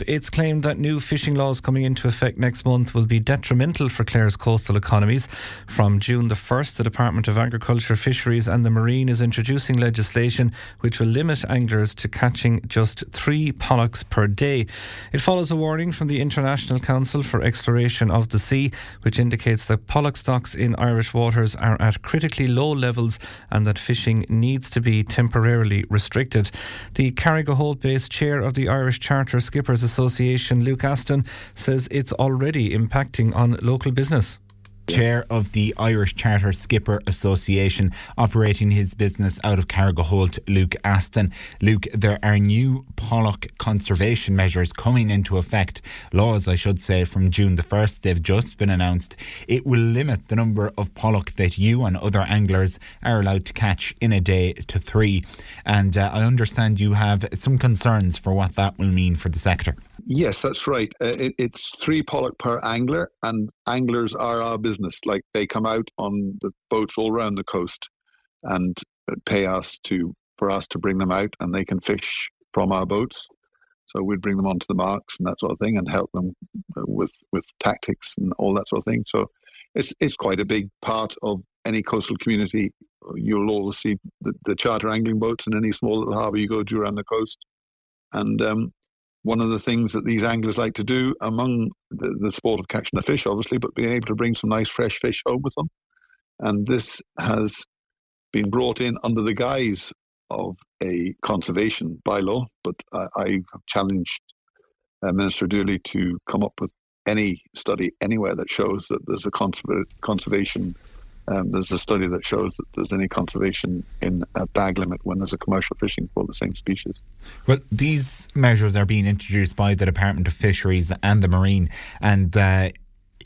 It's claimed that new fishing laws coming into effect next month will be detrimental for Clare's coastal economies. From June the 1st, the Department of Agriculture, Fisheries and the Marine is introducing legislation which will limit anglers to catching just 3 pollacks per day. It follows a warning from the International Council for Exploration of the Sea, which indicates that pollock stocks in Irish waters are at critically low levels and that fishing needs to be temporarily restricted. The Carrigaholt-based chair of the Irish Charter Skippers Association, Luke Aston, says it's already impacting on local business. Chair of the Irish Charter Skipper Association, operating his business out of Carrigaholt, Luke Aston. Luke, there are new pollock conservation measures coming into effect. Laws, I should say, from June the 1st. They've just been announced. It will limit the number of pollock that you and other anglers are allowed to catch in a day to 3. And I understand you have some concerns for what that will mean for the sector. Yes, that's right. It's 3 pollock per angler, and anglers are our business. Like, they come out on the boats all around the coast and pay us for us to bring them out, and they can fish from our boats. So we'd bring them onto the marks and that sort of thing, and help them with tactics and all that sort of thing. So it's quite a big part of any coastal community. You'll always see the charter angling boats in any small little harbour you go to around the coast, and one of the things that these anglers like to do, among the sport of catching the fish, obviously, but being able to bring some nice fresh fish home with them. And this has been brought in under the guise of a conservation bylaw, but I've challenged Minister Dooley to come up with any study anywhere that shows that there's a conservation. There's a study that shows that there's any conservation in a bag limit when there's a commercial fishing for the same species. Well, these measures are being introduced by the Department of Fisheries and the Marine, and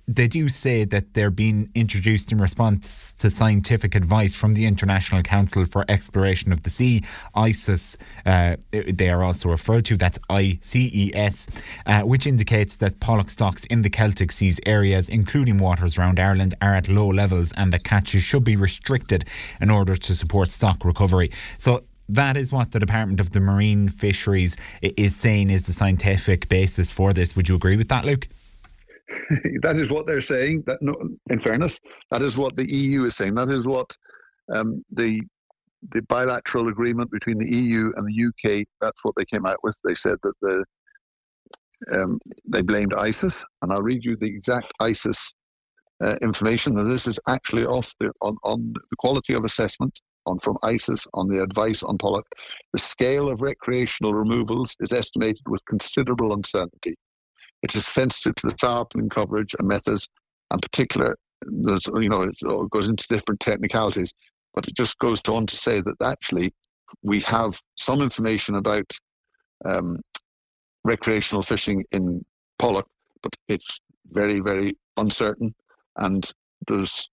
they do say that they're being introduced in response to scientific advice from the International Council for Exploration of the Sea, ICES. They are also referred to, that's ICES, which indicates that pollock stocks in the Celtic Seas areas, including waters around Ireland, are at low levels and that catches should be restricted in order to support stock recovery. So that is what the Department of the Marine Fisheries is saying is the scientific basis for this. Would you agree with that, Luke? That is what they're saying. That, no, in fairness, that is what the EU is saying. That is what the bilateral agreement between the EU and the UK, that's what they came out with. They said that they blamed ISIS, and I'll read you the exact ISIS information. That this is actually on the quality of assessment from ISIS on the advice on pollock. The scale of recreational removals is estimated with considerable uncertainty. It is sensitive to the sampling coverage and methods, and particular, it goes into different technicalities, but it just goes on to say that actually we have some information about recreational fishing in pollock, but it's very, very uncertain, and there's,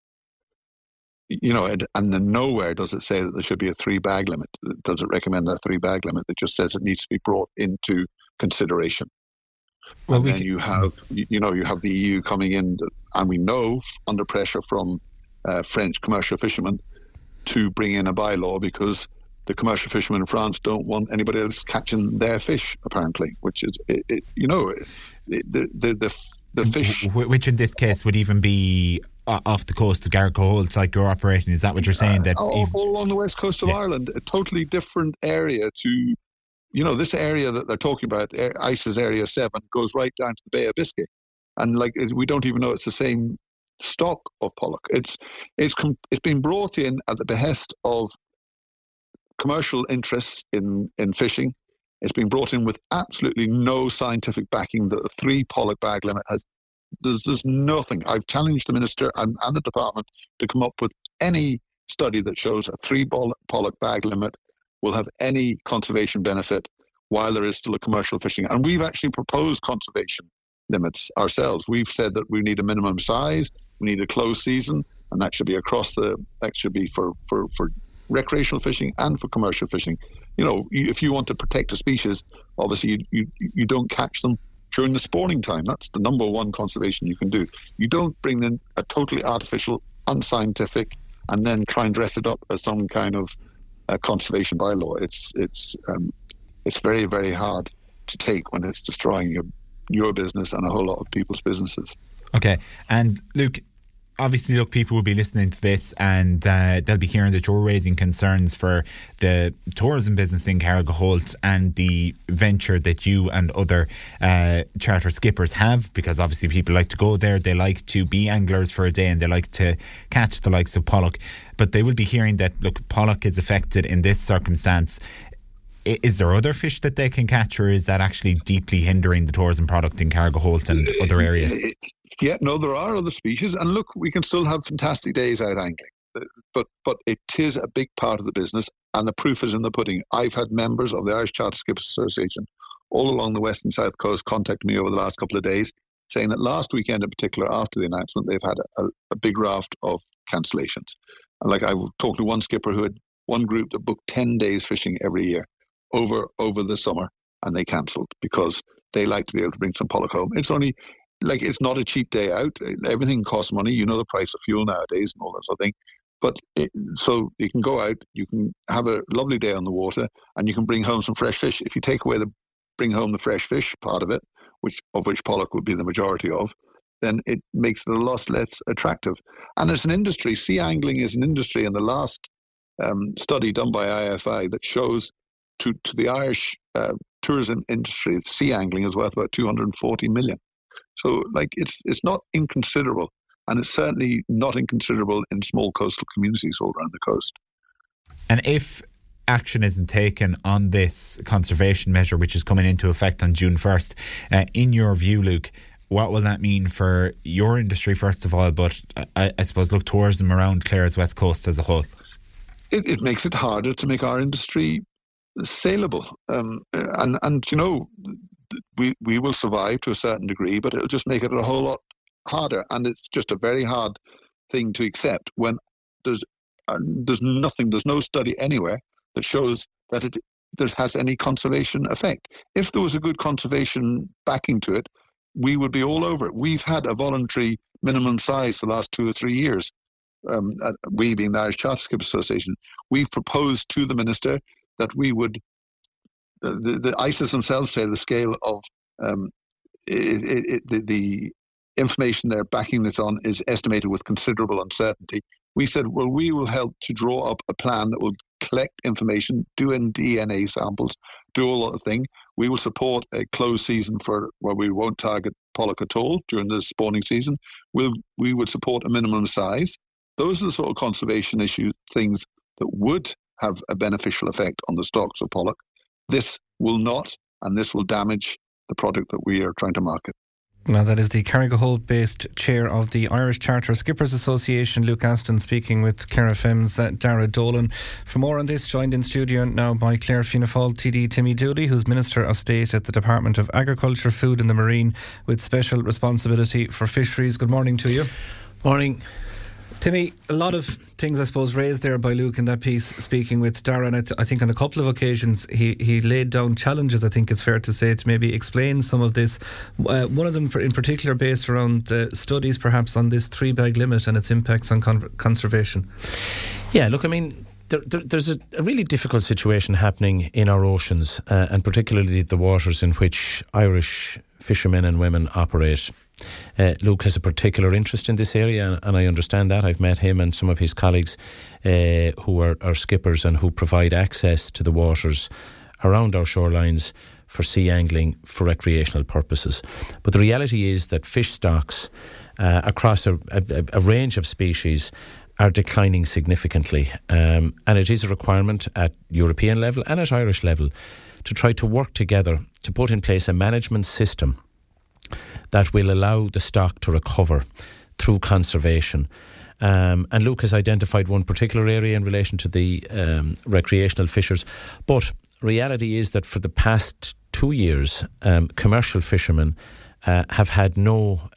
and then nowhere does it say that there should be a 3-bag limit. Does it recommend a 3-bag limit? It just says it needs to be brought into consideration. Well, and then you have the EU coming in, and we know under pressure from French commercial fishermen to bring in a bylaw, because the commercial fishermen in France don't want anybody else catching their fish, apparently, which is, the fish, which in this case would even be off the coast of Carrigaholt, like you're operating. Is that what you're saying? That all along the west coast of Ireland, a totally different area to. This area that they're talking about, ICES Area 7, goes right down to the Bay of Biscay. And we don't even know it's the same stock of pollock. It's been brought in at the behest of commercial interests in fishing. It's been brought in with absolutely no scientific backing that the 3 pollock bag limit has. There's nothing. I've challenged the Minister and the Department to come up with any study that shows a 3 pollock bag limit will have any conservation benefit while there is still a commercial fishing. And we've actually proposed conservation limits ourselves. We've said that we need a minimum size, we need a closed season, and that should be that should be for recreational fishing and for commercial fishing. If you want to protect a species, obviously you don't catch them during the spawning time. That's the number one conservation you can do. You don't bring in a totally artificial, unscientific, and then try and dress it up as some kind of conservation bylaw. It's very, very hard to take when it's destroying your business and a whole lot of people's businesses. Okay, and Luke, obviously, look, people will be listening to this and they'll be hearing that you're raising concerns for the tourism business in Carrigaholt and the venture that you and other charter skippers have, because obviously people like to go there, they like to be anglers for a day and they like to catch the likes of Pollack. But they will be hearing that, look, Pollack is affected in this circumstance. Is there other fish that they can catch, or is that actually deeply hindering the tourism product in Carrigaholt and other areas? Yeah, no, there are other species, and look, we can still have fantastic days out angling, but it is a big part of the business, and the proof is in the pudding. I've had members of the Irish Charter Skippers Association all along the west and south coast contact me over the last couple of days, saying that last weekend in particular, after the announcement, they've had a big raft of cancellations. And like, I talked to one skipper who had one group that booked 10 days fishing every year over the summer, and they cancelled because they like to be able to bring some pollock home. It's only, like, it's not a cheap day out. Everything costs money. You know the price of fuel nowadays and all that sort of thing. But so you can go out, you can have a lovely day on the water, and you can bring home some fresh fish. If you take away the bring home the fresh fish part of it, which pollock would be the majority of, then it makes it a lot less attractive. And as an industry, sea angling is an industry, and the last study done by IFI that shows to the Irish tourism industry, sea angling is worth about 240 million. So, like, it's not inconsiderable, and it's certainly not inconsiderable in small coastal communities all around the coast. And if action isn't taken on this conservation measure, which is coming into effect on June 1st, in your view, Luke, what will that mean for your industry, first of all, but I suppose, look, tourism around Clare's west coast as a whole? It makes it harder to make our industry saleable. And you know, we will survive to a certain degree, but it'll just make it a whole lot harder. And it's just a very hard thing to accept when there's no study anywhere that shows that it has any conservation effect. If there was a good conservation backing to it, we would be all over it. We've had a voluntary minimum size for the last 2 or 3 years. We, being the Irish Charter Skippers Association, we've proposed to the Minister that we would, the ICES themselves say the scale of the information they're backing this on is estimated with considerable uncertainty. We said, well, we will help to draw up a plan that will collect information, do in DNA samples, do all that thing. We will support a closed season where we won't target pollock at all during the spawning season. We would support a minimum size. Those are the sort of conservation issue things that would have a beneficial effect on the stocks of pollock. This will not, and this will damage the product that we are trying to market. Now, that is the Carrigaholt-based chair of the Irish Charter Skippers Association, Luke Aston, speaking with Clare FM's Dara Dolan. For more on this, joined in studio now by Clare Fianna Fáil TD Timmy Dooley, who's Minister of State at the Department of Agriculture, Food and the Marine, with special responsibility for fisheries. Good morning to you. Morning. Timmy, a lot of things, I suppose, raised there by Luke in that piece, speaking with Dara, and I think on a couple of occasions he laid down challenges, I think it's fair to say, to maybe explain some of this. One of them in particular based around studies perhaps on this 3-bag limit and its impacts on conservation. Yeah, look, I mean, there's a really difficult situation happening in our oceans, and particularly the waters in which Irish fishermen and women operate. Luke has a particular interest in this area, and I understand that. I've met him and some of his colleagues who are skippers and who provide access to the waters around our shorelines for sea angling for recreational purposes. But the reality is that fish stocks across a range of species are declining significantly, and it is a requirement at European level and at Irish level to try to work together to put in place a management system that will allow the stock to recover through conservation. And Luke has identified one particular area in relation to the recreational fishers. But reality is that for the past 2 years, commercial fishermen have had no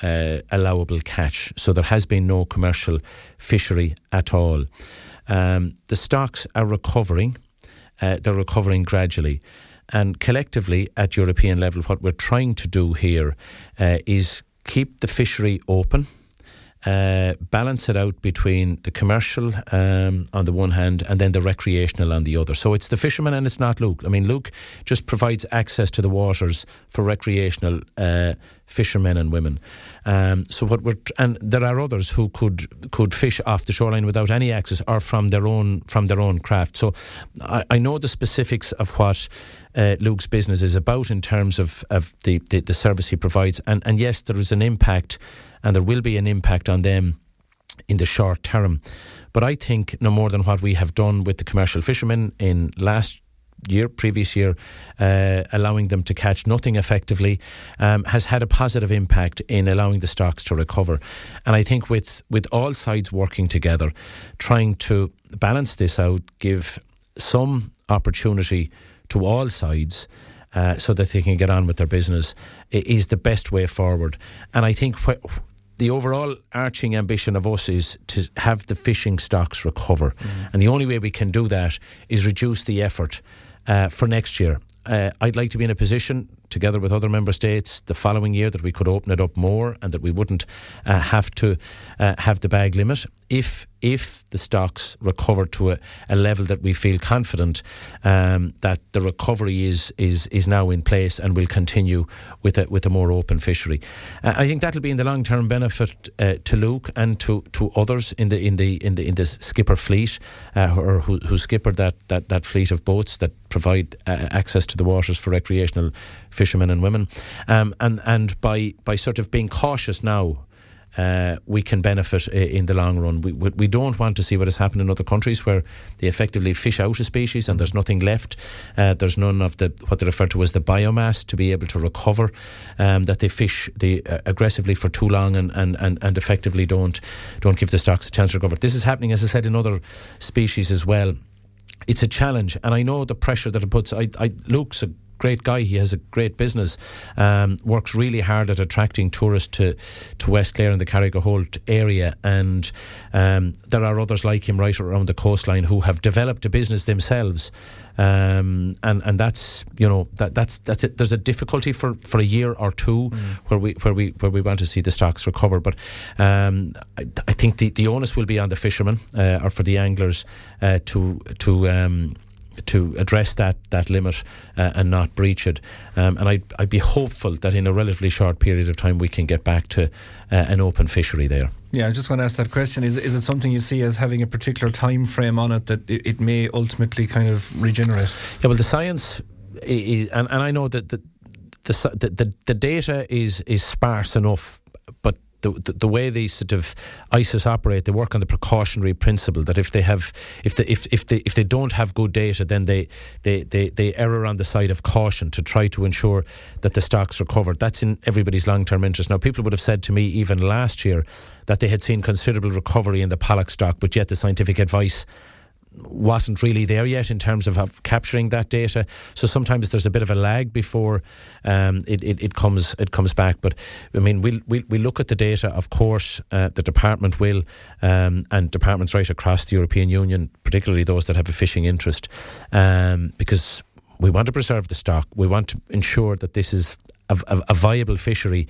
allowable catch. So there has been no commercial fishery at all. The stocks are recovering. They're recovering gradually. And collectively, at European level, what we're trying to do here is keep the fishery open, balance it out between the commercial on the one hand and then the recreational on the other. So it's the fishermen and it's not Luke. I mean, Luke just provides access to the waters for recreational fishermen and women. So and there are others who could fish off the shoreline without any access or from their own craft. So I know the specifics of what Luke's business is about in terms of the service he provides, and yes, there is an impact. And there will be an impact on them in the short term. But I think no more than what we have done with the commercial fishermen in previous year, allowing them to catch nothing effectively, has had a positive impact in allowing the stocks to recover. And I think with all sides working together, trying to balance this out, give some opportunity to all sides, so that they can get on with their business, is the best way forward. And I think the overall arching ambition of us is to have the fishing stocks recover. And the only way we can do that is reduce the effort for next year. I'd like to be in a position, together with other member states, the following year that we could open it up more and that we wouldn't have to have the bag limit if the stocks recover to a level that we feel confident that the recovery is now in place and will continue with a more open fishery. I think that'll be in the long term benefit to Luke and to others in the skipper fleet or who skipper that fleet of boats that provide access to the waters for recreational fishermen and women, and by sort of being cautious now, we can benefit in the long run. We don't want to see what has happened in other countries where they effectively fish out a species and there's nothing left. There's none of what they refer to as the biomass to be able to recover, that they fish aggressively for too long and effectively don't give the stocks a chance to recover. This is happening, as I said, in other species as well. It's a challenge, and I know the pressure that it puts. Luke's a great guy. He has a great business, works really hard at attracting tourists to West Clare and the Carrigaholt area, and there are others like him right around the coastline who have developed a business themselves, and that's that's it. There's a difficulty for a year or two where we want to see the stocks recover, but I think the onus will be on the fishermen or for the anglers to address that limit and not breach it, and I'd be hopeful that in a relatively short period of time we can get back to an open fishery there. Yeah, I just want to ask that question. Is it something you see as having a particular time frame on it that it may ultimately kind of regenerate? Yeah, well, the science is, and I know that the data is sparse enough, but the way these sort of ISIS operate, they work on the precautionary principle that if they don't have good data, then they err on the side of caution to try to ensure that the stocks recover. That's in everybody's long-term interest. Now, people would have said to me even last year that they had seen considerable recovery in the Pollack stock, but yet the scientific advice wasn't really there yet in terms of capturing that data. So sometimes there's a bit of a lag before it comes back. But I mean, we look at the data. Of course, the department will, and departments right across the European Union, particularly those that have a fishing interest, because we want to preserve the stock. We want to ensure that this is a viable fishery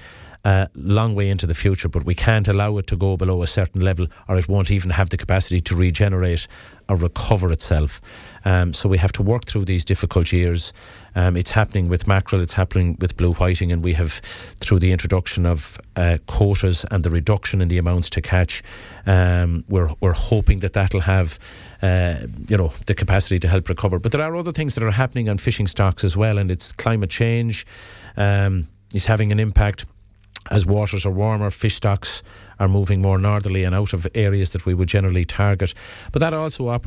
long way into the future, but we can't allow it to go below a certain level or it won't even have the capacity to regenerate or recover itself. So we have to work through these difficult years. It's happening with mackerel, it's happening with blue whiting, and we have, through the introduction of quotas and the reduction in the amounts to catch, we're hoping that'll have the capacity to help recover. But there are other things that are happening on fishing stocks as well, and it's climate change is having an impact. As waters are warmer, fish stocks are moving more northerly and out of areas that we would generally target. But that also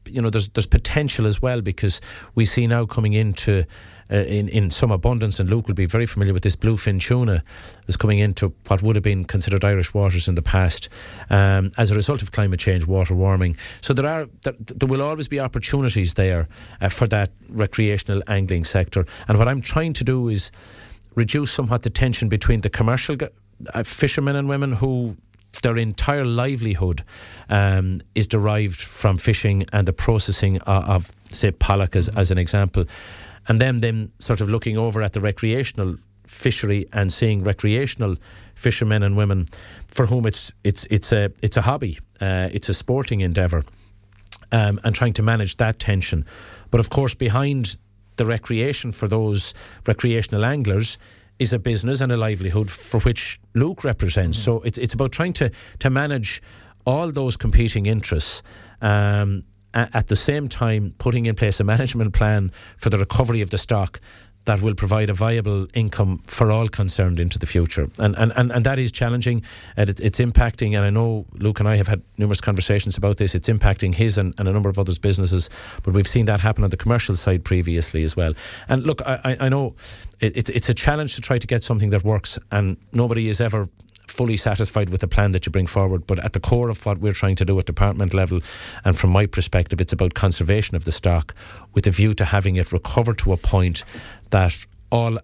there's potential as well, because we see now coming into in some abundance, and Luke will be very familiar with this bluefin tuna that's coming into what would have been considered Irish waters in the past as a result of climate change, water warming. So there will always be opportunities there for that recreational angling sector. And what I'm trying to do is reduce somewhat the tension between the commercial fishermen and women who their entire livelihood is derived from fishing and the processing of say, Pollack as an example, and then sort of looking over at the recreational fishery and seeing recreational fishermen and women for whom it's a hobby, it's a sporting endeavour, and trying to manage that tension. But of course, behind the recreation for those recreational anglers is a business and a livelihood for which Luke represents. So it's about trying to manage all those competing interests, at the same time putting in place a management plan for the recovery of the stock that will provide a viable income for all concerned into the future. And that is challenging, and it's impacting, and I know Luke and I have had numerous conversations about this, it's impacting his and a number of others' businesses, but we've seen that happen on the commercial side previously as well. And look, I know it's a challenge to try to get something that works, and nobody is ever fully satisfied with the plan that you bring forward, but at the core of what we're trying to do at department level, and from my perspective, it's about conservation of the stock with a view to having it recover to a point that all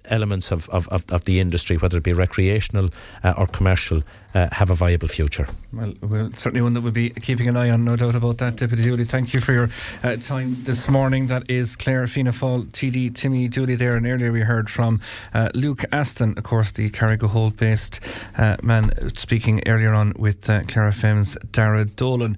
elements of the industry, whether it be recreational or commercial, have a viable future. Well, certainly one that we'll be keeping an eye on, no doubt about that. Deputy Dooley, thank you for your time this morning. That is Clare, Fianna Fáil TD Timmy Dooley there, and earlier we heard from Luke Aston, of course, the Carrigaholt based man, speaking earlier on with Clare FM's Dara Dolan.